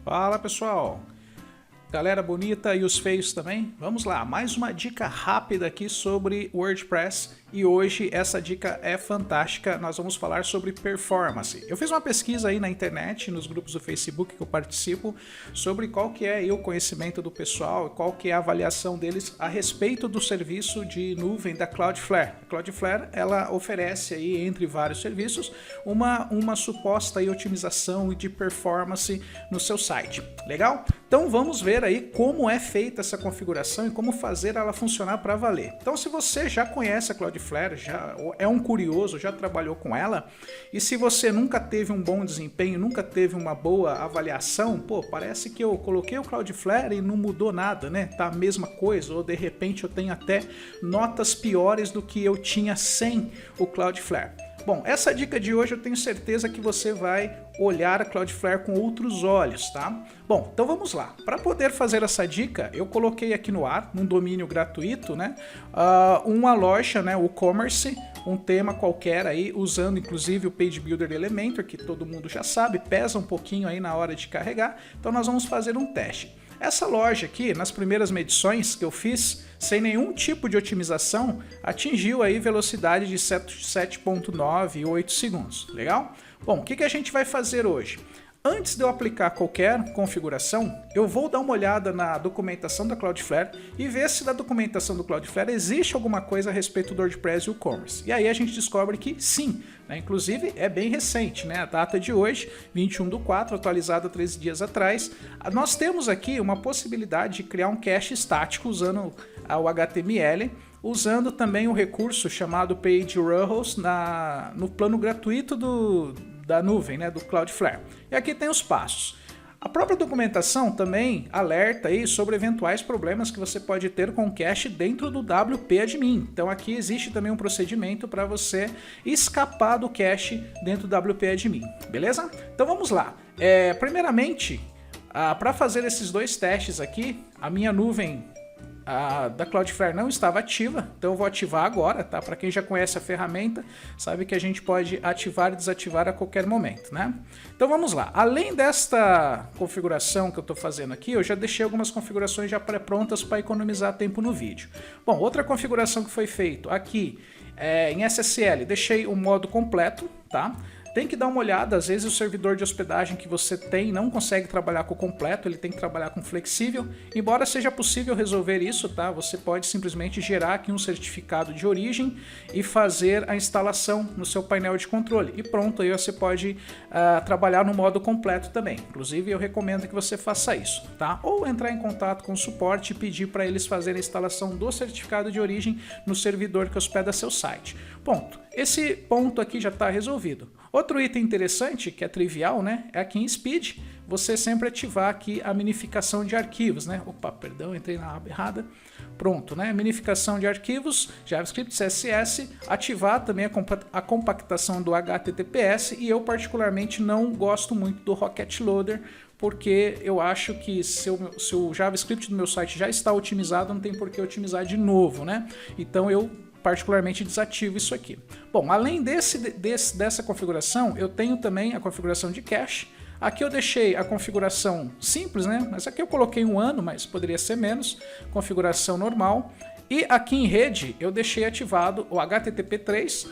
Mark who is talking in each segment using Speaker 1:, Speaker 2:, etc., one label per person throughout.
Speaker 1: Fala pessoal, galera bonita e os feios também. Vamos lá, mais uma dica rápida aqui sobre WordPress e hoje essa dica é fantástica. Nós vamos falar sobre performance. Eu fiz uma pesquisa aí na internet, nos grupos do Facebook que eu participo, sobre qual que é aí o conhecimento do pessoal, qual que é a avaliação deles a respeito do serviço de nuvem da Cloudflare. A Cloudflare, ela oferece aí entre vários serviços uma suposta aí otimização de performance no seu site. Legal? Então vamos ver aí como é feita essa configuração e como fazer ela funcionar para valer. Então se você já conhece a Cloudflare, já é um curioso, já trabalhou com ela, e se você nunca teve um bom desempenho, nunca teve uma boa avaliação, pô, parece que eu coloquei o Cloudflare e não mudou nada, né? Tá a mesma coisa, ou de repente eu tenho até notas piores do que eu tinha sem o Cloudflare. Bom, essa dica de hoje eu tenho certeza que você vai olhar a Cloudflare com outros olhos, tá? Bom, então vamos lá. Para poder fazer essa dica, eu coloquei aqui no ar, num domínio gratuito, né? Uma loja, né? O Commerce, um tema qualquer aí, usando inclusive o Page Builder Elementor, que todo mundo já sabe, pesa um pouquinho aí na hora de carregar. Então nós vamos fazer um teste. Essa loja aqui, nas primeiras medições que eu fiz, sem nenhum tipo de otimização, atingiu aí velocidade de 7.9 e 8 segundos. Legal? Bom, o que a gente vai fazer hoje? Antes de eu aplicar qualquer configuração, eu vou dar uma olhada na documentação da Cloudflare e ver se na documentação do Cloudflare existe alguma coisa a respeito do WordPress e o Commerce. E aí a gente descobre que sim, né? Inclusive é bem recente, né? A data de hoje, 21/4, atualizada 13 dias atrás. Nós temos aqui uma possibilidade de criar um cache estático usando o HTML, usando também o recurso chamado PageRules no plano gratuito da nuvem, né, do Cloudflare. E aqui tem os passos. A própria documentação também alerta aí sobre eventuais problemas que você pode ter com o cache dentro do WP Admin. Então aqui existe também um procedimento para você escapar do cache dentro do WP Admin, beleza? Então vamos lá. Primeiramente, para fazer esses dois testes aqui, a minha nuvem da Cloudflare não estava ativa, então eu vou ativar agora, tá? Para quem já conhece a ferramenta, sabe que a gente pode ativar e desativar a qualquer momento, né? Então vamos lá. Além desta configuração que eu estou fazendo aqui, eu já deixei algumas configurações já pré-prontas para economizar tempo no vídeo. Bom, outra configuração que foi feito aqui em SSL, deixei o modo completo, tá? Tem que dar uma olhada, às vezes o servidor de hospedagem que você tem não consegue trabalhar com o completo, ele tem que trabalhar com flexível. Embora seja possível resolver isso, tá? Você pode simplesmente gerar aqui um certificado de origem e fazer a instalação no seu painel de controle. E pronto, aí você pode trabalhar no modo completo também. Inclusive eu recomendo que você faça isso, tá? Ou entrar em contato com o suporte e pedir para eles fazerem a instalação do certificado de origem no servidor que hospeda seu site. Ponto. Esse ponto aqui já está resolvido. Outro item interessante, que é trivial, né, é aqui em Speed, você sempre ativar aqui a minificação de arquivos, né? Opa, perdão, entrei na aba errada. Pronto, né? Minificação de arquivos, JavaScript, CSS, ativar também a compactação do HTTPS e eu particularmente não gosto muito do Rocket Loader, porque eu acho que se o JavaScript do meu site já está otimizado, não tem por que otimizar de novo, né? Então eu particularmente desativo isso aqui. Bom, além dessa configuração, eu tenho também a configuração de cache. Aqui eu deixei a configuração simples, né? Mas aqui eu coloquei 1 ano, mas poderia ser menos. Configuração normal. E aqui em rede eu deixei ativado o HTTP3,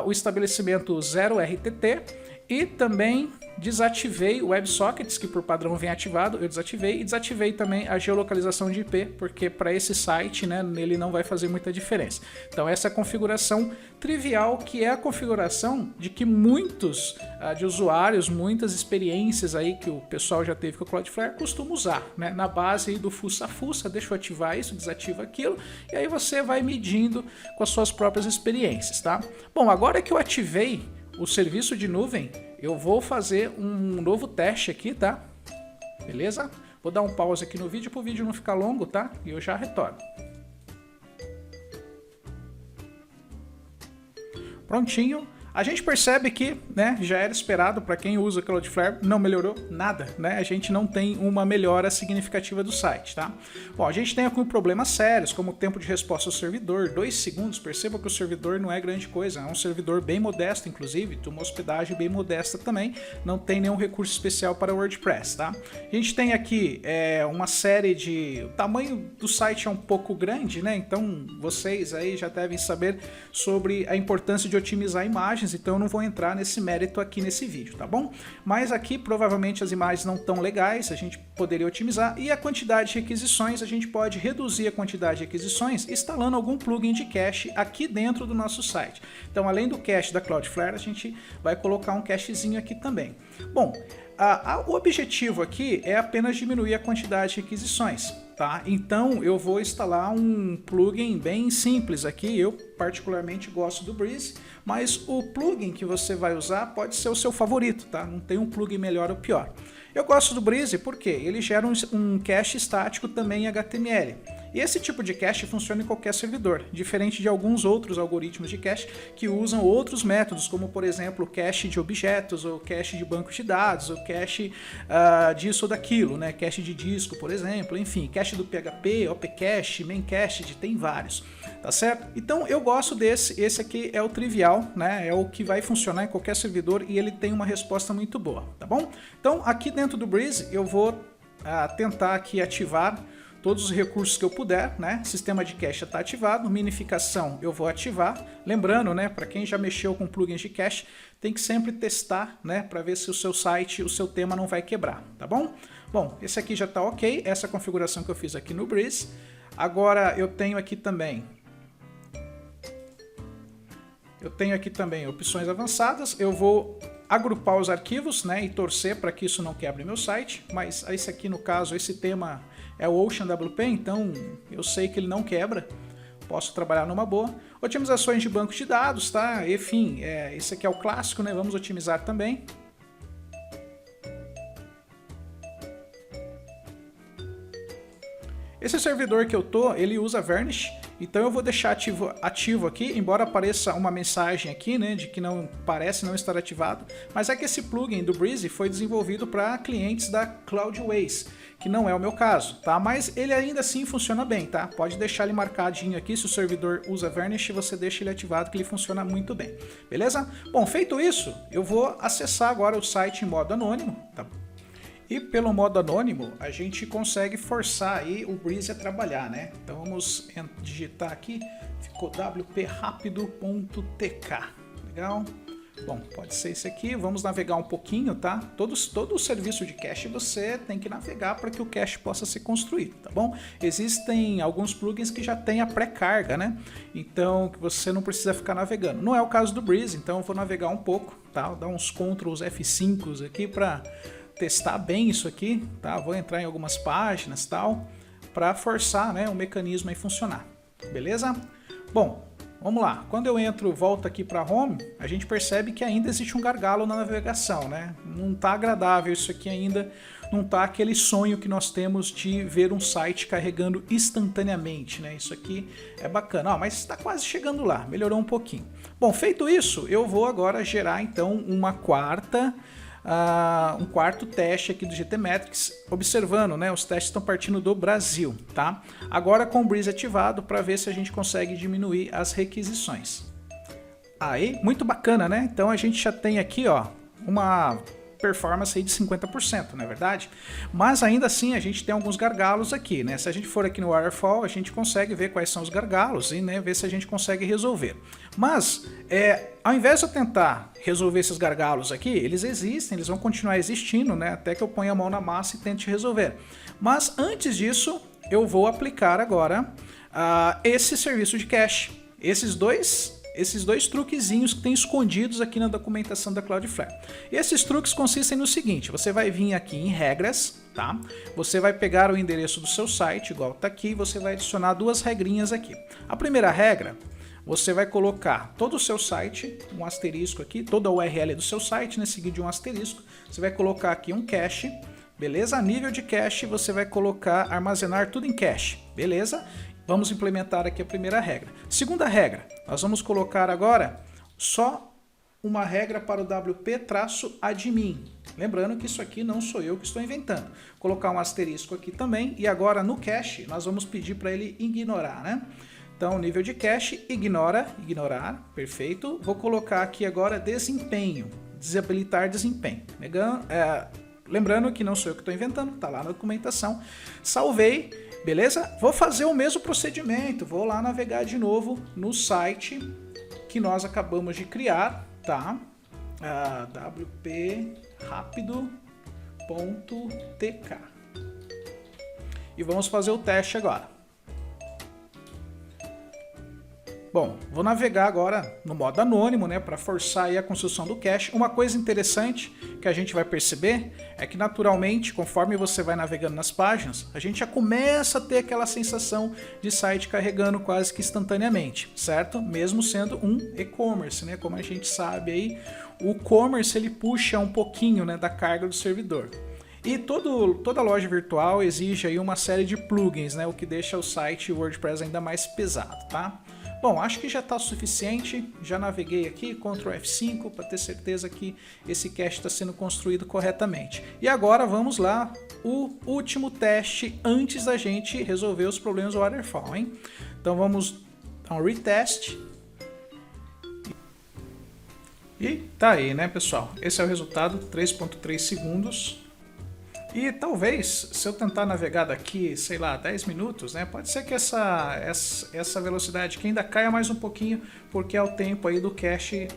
Speaker 1: o estabelecimento 0RTT e também desativei o WebSockets, que por padrão vem ativado, eu desativei, e desativei também a geolocalização de IP, porque para esse site, né, nele não vai fazer muita diferença. Então essa é a configuração trivial, que é a configuração de que muitos de usuários, muitas experiências aí que o pessoal já teve com o Cloudflare costuma usar, né, na base aí do fuça-fuça, deixa eu ativar isso, desativa aquilo, e aí você vai medindo com as suas próprias experiências, tá? Bom, agora que eu ativei o serviço de nuvem, eu vou fazer um novo teste aqui, tá? Beleza? Vou dar um pause aqui no vídeo para o vídeo não ficar longo, tá? E eu já retorno. Prontinho. A gente percebe que, né, já era esperado para quem usa Cloudflare, não melhorou nada, né? A gente não tem uma melhora significativa do site, tá? Bom, a gente tem alguns problemas sérios, como o tempo de resposta ao servidor, 2 segundos. Perceba que o servidor não é grande coisa, é um servidor bem modesto, inclusive, uma hospedagem bem modesta também, não tem nenhum recurso especial para o WordPress, tá? A gente tem aqui uma série de... O tamanho do site é um pouco grande, né? Então vocês aí já devem saber sobre a importância de otimizar imagens, então eu não vou entrar nesse mérito aqui nesse vídeo, tá bom? Mas aqui provavelmente as imagens não estão legais, a gente poderia otimizar, e a quantidade de requisições, a gente pode reduzir a quantidade de requisições instalando algum plugin de cache aqui dentro do nosso site. Então, além do cache da Cloudflare, a gente vai colocar um cachezinho aqui também. Bom, o objetivo aqui é apenas diminuir a quantidade de requisições, tá? Então eu vou instalar um plugin bem simples aqui. Eu particularmente gosto do Breeze, mas o plugin que você vai usar pode ser o seu favorito, tá? Não tem um plugin melhor ou pior. Eu gosto do Breeze porque ele gera um cache estático também em HTML. E esse tipo de cache funciona em qualquer servidor, diferente de alguns outros algoritmos de cache que usam outros métodos, como por exemplo cache de objetos, ou cache de bancos de dados, ou cache disso ou daquilo, né? Cache de disco, por exemplo, enfim, cache do PHP, OPCache, Memcached, tem vários, tá certo? Então eu gosto desse, esse aqui é o trivial, né? É o que vai funcionar em qualquer servidor e ele tem uma resposta muito boa, tá bom? Então aqui dentro do Breeze eu vou tentar aqui ativar todos os recursos que eu puder, né? Sistema de cache está ativado, minificação eu vou ativar. Lembrando, né, para quem já mexeu com plugins de cache, tem que sempre testar, né, para ver se o seu site, o seu tema não vai quebrar, tá bom? Bom, esse aqui já está ok, essa configuração que eu fiz aqui no Breeze. Agora eu tenho aqui também opções avançadas. Eu vou agrupar os arquivos, né, e torcer para que isso não quebre meu site, mas esse aqui no caso, esse tema é o OceanWP, então eu sei que ele não quebra, posso trabalhar numa boa. Otimizações de bancos de dados, tá? Enfim, esse aqui é o clássico, né? Vamos otimizar também. Esse servidor que eu tô, ele usa Varnish, então eu vou deixar ativo aqui, embora apareça uma mensagem aqui, né, de que não parece não estar ativado, mas é que esse plugin do Breeze foi desenvolvido para clientes da Cloudways, que não é o meu caso, tá? Mas ele ainda assim funciona bem, tá? Pode deixar ele marcadinho aqui, se o servidor usa Varnish, você deixa ele ativado que ele funciona muito bem, beleza? Bom, feito isso, eu vou acessar agora o site em modo anônimo, tá? E pelo modo anônimo, a gente consegue forçar aí o Breeze a trabalhar, né? Então vamos digitar aqui, ficou wprapido.tk, legal? Bom, pode ser esse aqui, vamos navegar um pouquinho, tá? Todo o serviço de cache você tem que navegar para que o cache possa ser construído, tá bom? Existem alguns plugins que já tem a pré-carga, né? Então você não precisa ficar navegando. Não é o caso do Breeze, então eu vou navegar um pouco, tá? Vou dar uns Ctrl F5 aqui para testar bem isso aqui, tá? Vou entrar em algumas páginas tal, para forçar, né, o mecanismo a funcionar, beleza? Bom, vamos lá. Quando eu volto aqui para Home, a gente percebe que ainda existe um gargalo na navegação, né? Não tá agradável isso aqui ainda, não tá aquele sonho que nós temos de ver um site carregando instantaneamente, né? Isso aqui é bacana, mas está quase chegando lá, melhorou um pouquinho. Bom, feito isso, eu vou agora gerar então um quarto teste aqui do GTmetrix, observando, né, os testes estão partindo do Brasil, tá? Agora com o Breeze ativado para ver se a gente consegue diminuir as requisições. Aí, muito bacana, né? Então a gente já tem aqui, ó, uma performance aí de 50%, não é verdade? Mas ainda assim a gente tem alguns gargalos aqui, né? Se a gente for aqui no Waterfall, a gente consegue ver quais são os gargalos e, né, ver se a gente consegue resolver. Mas, ao invés de eu tentar resolver esses gargalos aqui, eles existem, eles vão continuar existindo, né? Até que eu ponha a mão na massa e tente resolver. Mas antes disso, eu vou aplicar agora esse serviço de cache. Esses dois truquezinhos que tem escondidos aqui na documentação da Cloudflare. Esses truques consistem no seguinte: você vai vir aqui em regras, tá? Você vai pegar o endereço do seu site, igual tá aqui, e você vai adicionar duas regrinhas aqui. A primeira regra, você vai colocar todo o seu site, um asterisco aqui, toda a URL do seu site, né, seguido de um asterisco. Você vai colocar aqui um cache, beleza? A nível de cache, você vai colocar armazenar tudo em cache, beleza? Vamos implementar aqui a primeira regra. Segunda regra, nós vamos colocar agora só uma regra para o wp-admin. Lembrando que isso aqui não sou eu que estou inventando. Colocar um asterisco aqui também, e agora no cache nós vamos pedir para ele ignorar, né? Então, nível de cache, ignorar, perfeito. Vou colocar aqui agora desempenho, desabilitar desempenho. Lembrando que não sou eu que estou inventando, tá lá na documentação. Salvei, beleza? Vou fazer o mesmo procedimento, vou lá navegar de novo no site que nós acabamos de criar, tá? wprapido.tk. E vamos fazer o teste agora. Bom, vou navegar agora no modo anônimo, né, para forçar aí a construção do cache. Uma coisa interessante que a gente vai perceber é que naturalmente, conforme você vai navegando nas páginas, a gente já começa a ter aquela sensação de site carregando quase que instantaneamente, certo? Mesmo sendo um e-commerce, né, como a gente sabe aí, o commerce ele puxa um pouquinho, né, da carga do servidor. E toda loja virtual exige aí uma série de plugins, né, o que deixa o site WordPress ainda mais pesado, tá? Bom, acho que já está o suficiente, já naveguei aqui, Ctrl F5 para ter certeza que esse cache está sendo construído corretamente. E agora vamos lá, o último teste antes da gente resolver os problemas do waterfall, hein? Então vamos dar um retest. E tá aí, né, pessoal? Esse é o resultado, 3.3 segundos. E talvez, se eu tentar navegar daqui, sei lá, 10 minutos, né, pode ser que essa velocidade aqui ainda caia mais um pouquinho, porque é o tempo aí do cache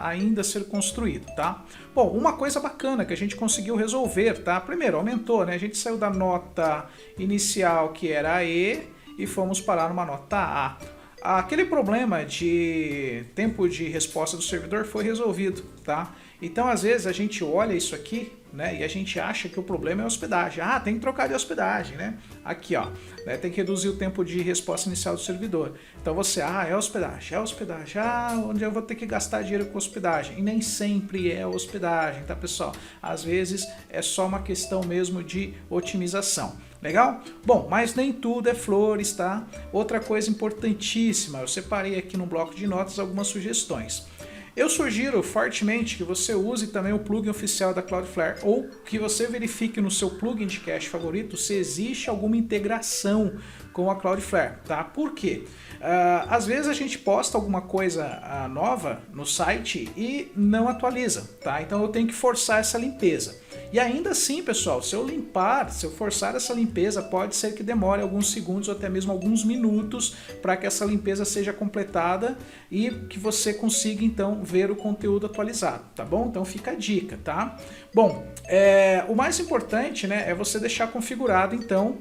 Speaker 1: ainda ser construído, tá? Bom, uma coisa bacana que a gente conseguiu resolver, tá? Primeiro, aumentou, né? A gente saiu da nota inicial, que era E, e fomos parar numa nota A. Aquele problema de tempo de resposta do servidor foi resolvido, tá? Então, às vezes, a gente olha isso aqui, né, e a gente acha que o problema é a hospedagem. Ah, tem que trocar de hospedagem, né? Aqui, ó, né, tem que reduzir o tempo de resposta inicial do servidor. Então você, é hospedagem, onde eu vou ter que gastar dinheiro com hospedagem. E nem sempre é hospedagem, tá, pessoal? Às vezes é só uma questão mesmo de otimização. Legal? Bom, mas nem tudo é flores, tá? Outra coisa importantíssima, eu separei aqui no bloco de notas algumas sugestões. Eu sugiro fortemente que você use também o plugin oficial da Cloudflare ou que você verifique no seu plugin de cache favorito se existe alguma integração com a Cloudflare, tá? Por quê? Às vezes a gente posta alguma coisa nova no site e não atualiza, tá? Então eu tenho que forçar essa limpeza. E ainda assim, pessoal, se eu forçar essa limpeza, pode ser que demore alguns segundos ou até mesmo alguns minutos para que essa limpeza seja completada e que você consiga então ver o conteúdo atualizado, tá bom? Então fica a dica, tá? Bom, o mais importante, né, é você deixar configurado então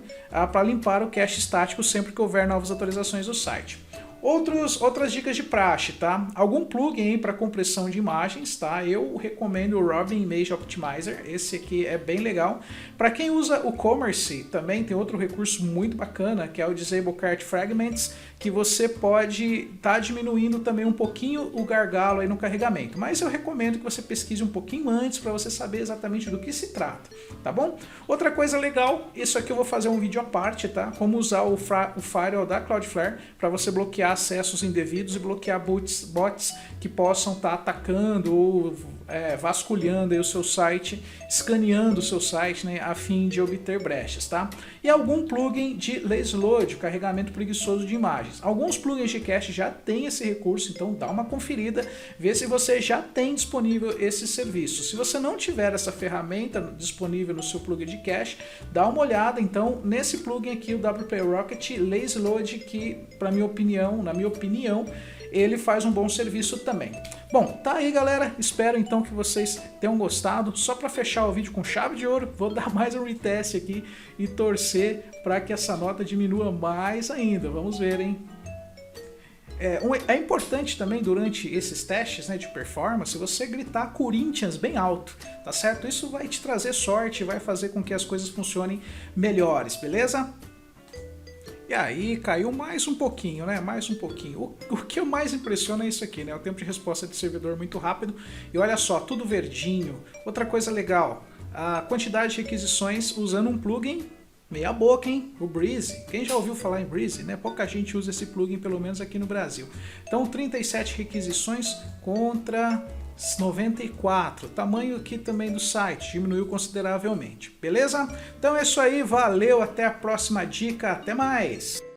Speaker 1: para limpar o cache estático sempre que houver novas atualizações do site. Outras dicas de praxe, tá? Algum plugin para compressão de imagens, tá? Eu recomendo o Robin Image Optimizer, esse aqui é bem legal. Para quem usa o Commerce, também tem outro recurso muito bacana, que é o Disable Cart Fragments, que você pode estar diminuindo também um pouquinho o gargalo aí no carregamento. Mas eu recomendo que você pesquise um pouquinho antes para você saber exatamente do que se trata, tá bom? Outra coisa legal, isso aqui eu vou fazer um vídeo à parte, tá? Como usar o firewall da Cloudflare para você bloquear acessos indevidos e bloquear bots que possam estar atacando ou vasculhando aí o seu site, escaneando o seu site, né, a fim de obter brechas, tá? E algum plugin de lazy load, carregamento preguiçoso de imagens. Alguns plugins de cache já têm esse recurso, então dá uma conferida, vê se você já tem disponível esse serviço. Se você não tiver essa ferramenta disponível no seu plugin de cache, dá uma olhada então nesse plugin aqui, o WP Rocket Lazy Load, que na minha opinião, ele faz um bom serviço também. Bom, tá aí, galera, espero então que vocês tenham gostado. Só para fechar o vídeo com chave de ouro, vou dar mais um retest aqui e torcer para que essa nota diminua mais ainda. Vamos ver, hein? É importante também durante esses testes, né, de performance, você gritar Corinthians bem alto, tá certo? Isso vai te trazer sorte, vai fazer com que as coisas funcionem melhores, beleza? E aí caiu mais um pouquinho, né? Mais um pouquinho. O que mais impressiona é isso aqui, né? O tempo de resposta de servidor muito rápido. E olha só, tudo verdinho. Outra coisa legal, a quantidade de requisições usando um plugin meia boca, hein? O Breeze. Quem já ouviu falar em Breeze, né? Pouca gente usa esse plugin, pelo menos aqui no Brasil. Então, 37 requisições contra 94, tamanho aqui também do site, diminuiu consideravelmente, beleza? Então é isso aí, valeu, até a próxima dica, até mais!